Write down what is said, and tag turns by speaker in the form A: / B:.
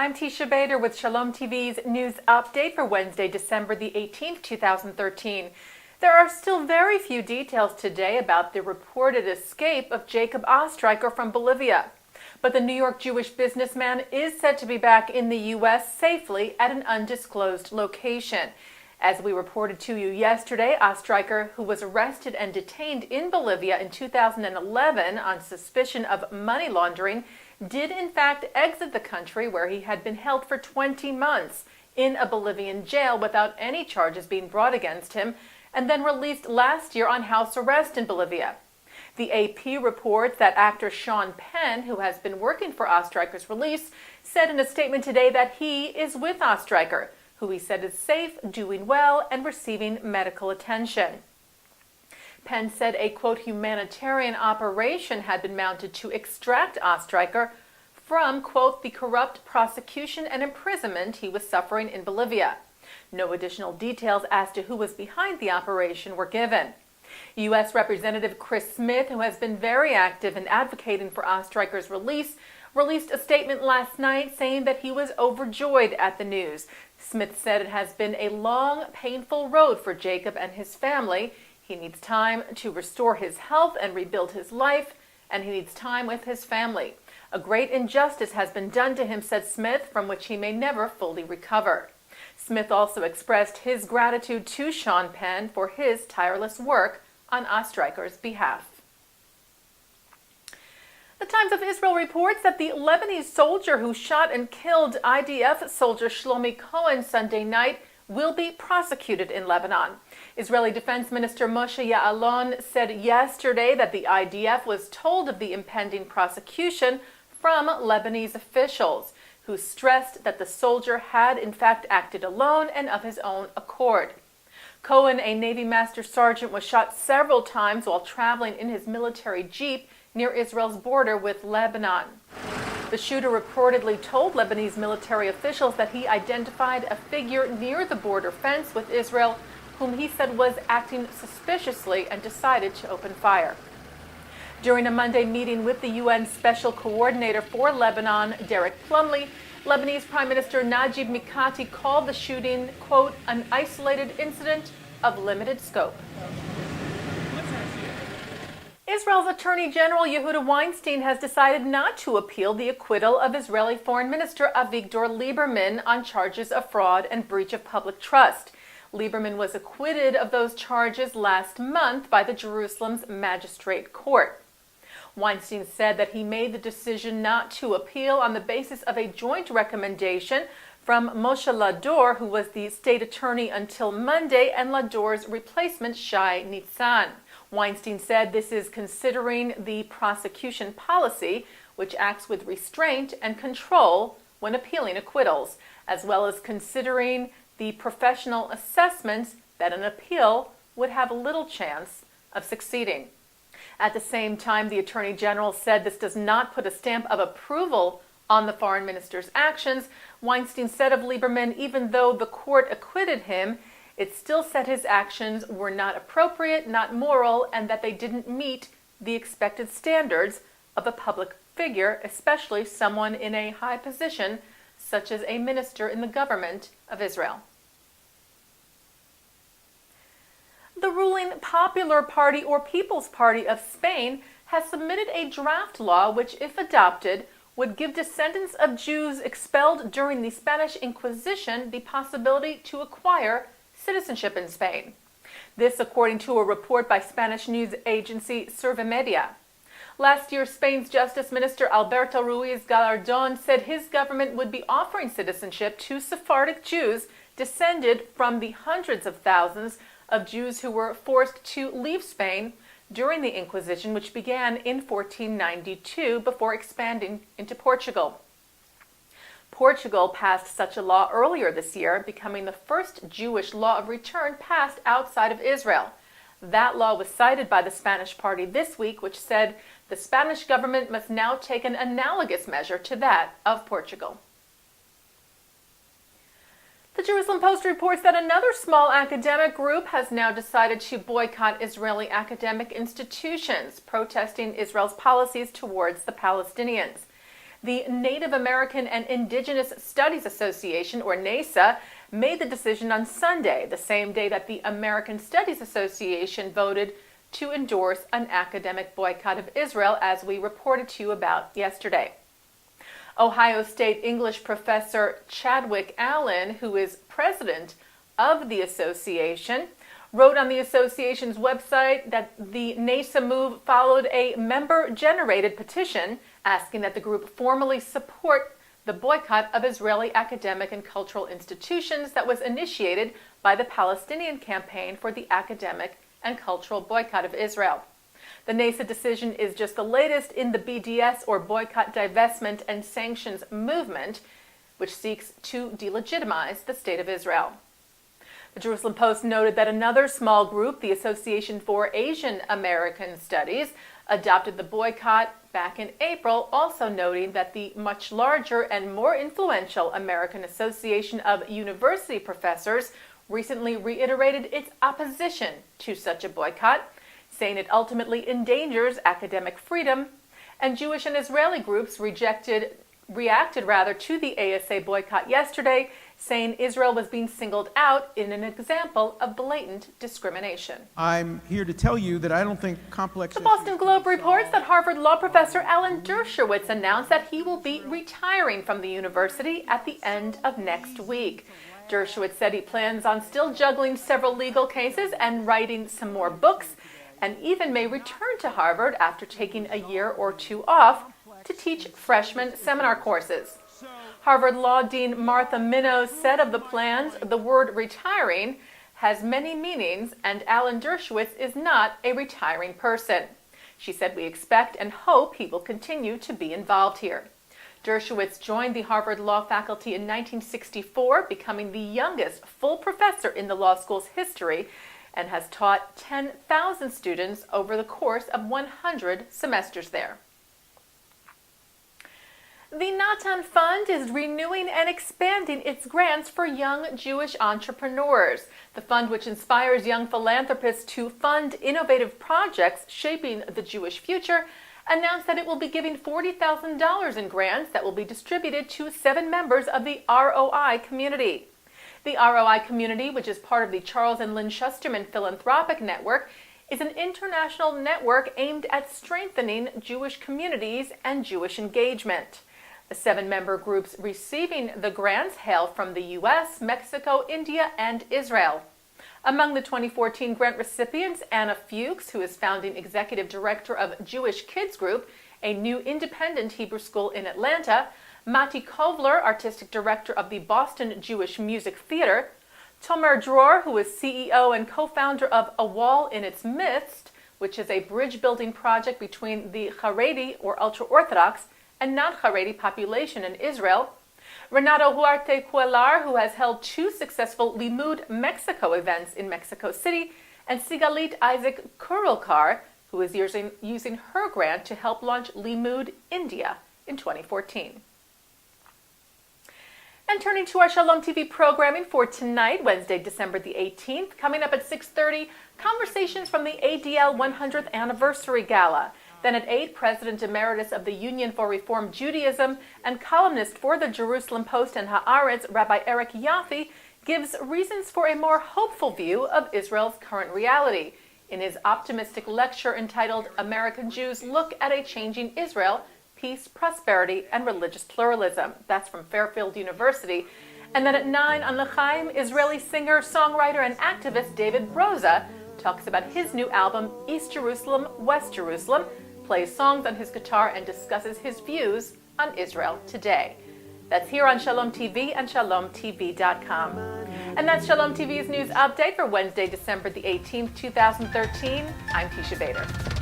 A: I'm Teisha Bader with Shalom TV's news update for Wednesday, December the 18th, 2013. There are still very few details today about the reported escape of Jacob Ostreicher from Bolivia. But the New York Jewish businessman is said to be back in the U.S. safely at an undisclosed location. As we reported to you yesterday, Ostreicher, who was arrested and detained in Bolivia in 2011 on suspicion of money laundering, did in fact exit the country where he had been held for 20 months in a Bolivian jail without any charges being brought against him, and then released last year on house arrest in Bolivia. The AP reports that actor Sean Penn, who has been working for Ostreicher's release, said in a statement today that he is with Ostreicher, who he said is safe, doing well, and receiving medical attention. Penn said a, quote, humanitarian operation had been mounted to extract Ostreicher from, quote, the corrupt prosecution and imprisonment he was suffering in Bolivia. No additional details as to who was behind the operation were given. U.S. Representative Chris Smith, who has been very active in advocating for Ostreicher's release, released a statement last night saying that he was overjoyed at the news. Smith said it has been a long, painful road for Jacob and his family. He needs time to restore his health and rebuild his life, and he needs time with his family. A great injustice has been done to him, said Smith, from which he may never fully recover. Smith also expressed his gratitude to Sean Penn for his tireless work on Ostreicher's behalf. The Times of Israel reports that the Lebanese soldier who shot and killed IDF soldier Shlomi Cohen Sunday night will be prosecuted in Lebanon. Israeli Defense Minister Moshe Ya'alon said yesterday that the IDF was told of the impending prosecution from Lebanese officials, who stressed that the soldier had in fact acted alone and of his own accord. Cohen, a Navy Master Sergeant, was shot several times while traveling in his military jeep near Israel's border with Lebanon. The shooter reportedly told Lebanese military officials that he identified a figure near the border fence with Israel whom he said was acting suspiciously and decided to open fire. During a Monday meeting with the UN Special Coordinator for Lebanon, Derek Plumley, Lebanese Prime Minister Najib Mikati called the shooting, quote, an isolated incident of limited scope. Israel's Attorney General Yehuda Weinstein has decided not to appeal the acquittal of Israeli Foreign Minister Avigdor Lieberman on charges of fraud and breach of public trust. Lieberman was acquitted of those charges last month by the Jerusalem's Magistrate Court. Weinstein said that he made the decision not to appeal on the basis of a joint recommendation from Moshe Lador, who was the state attorney until Monday, and Lador's replacement, Shai Nitzan. Weinstein said this is considering the prosecution policy, which acts with restraint and control when appealing acquittals, as well as considering the professional assessments that an appeal would have little chance of succeeding. At the same time, the Attorney General said this does not put a stamp of approval on the foreign minister's actions. Weinstein said of Lieberman, even though the court acquitted him, it still said his actions were not appropriate, not moral, and that they didn't meet the expected standards of a public figure, especially someone in a high position, such as a minister in the government of Israel. The ruling Popular Party or People's Party of Spain has submitted a draft law which, if adopted, would give descendants of Jews expelled during the Spanish Inquisition the possibility to acquire citizenship in Spain. This according to a report by Spanish news agency Servimedia. Last year, Spain's Justice Minister Alberto Ruiz Gallardón said his government would be offering citizenship to Sephardic Jews descended from the hundreds of thousands of Jews who were forced to leave Spain during the Inquisition, which began in 1492 before expanding into Portugal. Portugal passed such a law earlier this year, becoming the first Jewish law of return passed outside of Israel. That law was cited by the Spanish party this week, which said the Spanish government must now take an analogous measure to that of Portugal. The Jerusalem Post reports that another small academic group has now decided to boycott Israeli academic institutions, protesting Israel's policies towards the Palestinians. The Native American and Indigenous Studies Association, or NASA, made the decision on Sunday, the same day that the American Studies Association voted to endorse an academic boycott of Israel, as we reported to you about yesterday. Ohio State English professor Chadwick Allen, who is president of the association, wrote on the association's website that the NASA move followed a member-generated petition asking that the group formally support the boycott of Israeli academic and cultural institutions that was initiated by the Palestinian Campaign for the Academic and Cultural Boycott of Israel. The NASA decision is just the latest in the BDS, or Boycott, Divestment, and Sanctions movement, which seeks to delegitimize the State of Israel. The Jerusalem Post noted that another small group, the Association for Asian American Studies, adopted the boycott back in April, also noting that the much larger and more influential American Association of University Professors recently reiterated its opposition to such a boycott, saying it ultimately endangers academic freedom, and Jewish and Israeli groups reacted to the ASA boycott yesterday, saying Israel was being singled out in an example of blatant discrimination.
B: I'm here to tell you that I don't think complex...
A: The Boston Globe reports that Harvard law professor Alan Dershowitz announced that he will be retiring from the university at the end of next week. Dershowitz said he plans on still juggling several legal cases and writing some more books, and even may return to Harvard after taking a year or two off to teach freshman seminar courses. Harvard Law Dean Martha Minow said of the plans, the word retiring has many meanings, and Alan Dershowitz is not a retiring person. She said, "We expect and hope he will continue to be involved here." Dershowitz joined the Harvard Law faculty in 1964, becoming the youngest full professor in the law school's history, and has taught 10,000 students over the course of 100 semesters there. The Natan Fund is renewing and expanding its grants for young Jewish entrepreneurs. The fund, which inspires young philanthropists to fund innovative projects shaping the Jewish future, announced that it will be giving $40,000 in grants that will be distributed to 7 members of the ROI community. The ROI community, which is part of the Charles and Lynn Shusterman Philanthropic Network, is an international network aimed at strengthening Jewish communities and Jewish engagement. The 7-member groups receiving the grants hail from the U.S., Mexico, India, and Israel. Among the 2014 grant recipients, Anna Fuchs, who is founding executive director of Jewish Kids Group, a new independent Hebrew school in Atlanta, Mati Kovler, artistic director of the Boston Jewish Music Theater, Tomer Dror, who is CEO and co-founder of A Wall in Its Midst, which is a bridge-building project between the Haredi, or ultra-Orthodox, and non-Haredi population in Israel, Renato Huarte Cuellar, who has held 2 successful Limud Mexico events in Mexico City, and Sigalit Isaac Kurulkar, who is using her grant to help launch Limud India in 2014. And turning to our Shalom TV programming for tonight, Wednesday, December the 18th, coming up at 6:30, conversations from the ADL 100th Anniversary Gala. Then at 8, President Emeritus of the Union for Reform Judaism and columnist for the Jerusalem Post and Haaretz, Rabbi Eric Yaffe, gives reasons for a more hopeful view of Israel's current reality in his optimistic lecture entitled American Jews Look at a Changing Israel, Peace, Prosperity, and Religious Pluralism. That's from Fairfield University. And then at 9 on L'chaim, Israeli singer, songwriter, and activist David Broza talks about his new album, East Jerusalem, West Jerusalem, plays songs on his guitar, and discusses his views on Israel today. That's here on Shalom TV and ShalomTV.com. And that's Shalom TV's news update for Wednesday, December the 18th, 2013. I'm Teisha Bader.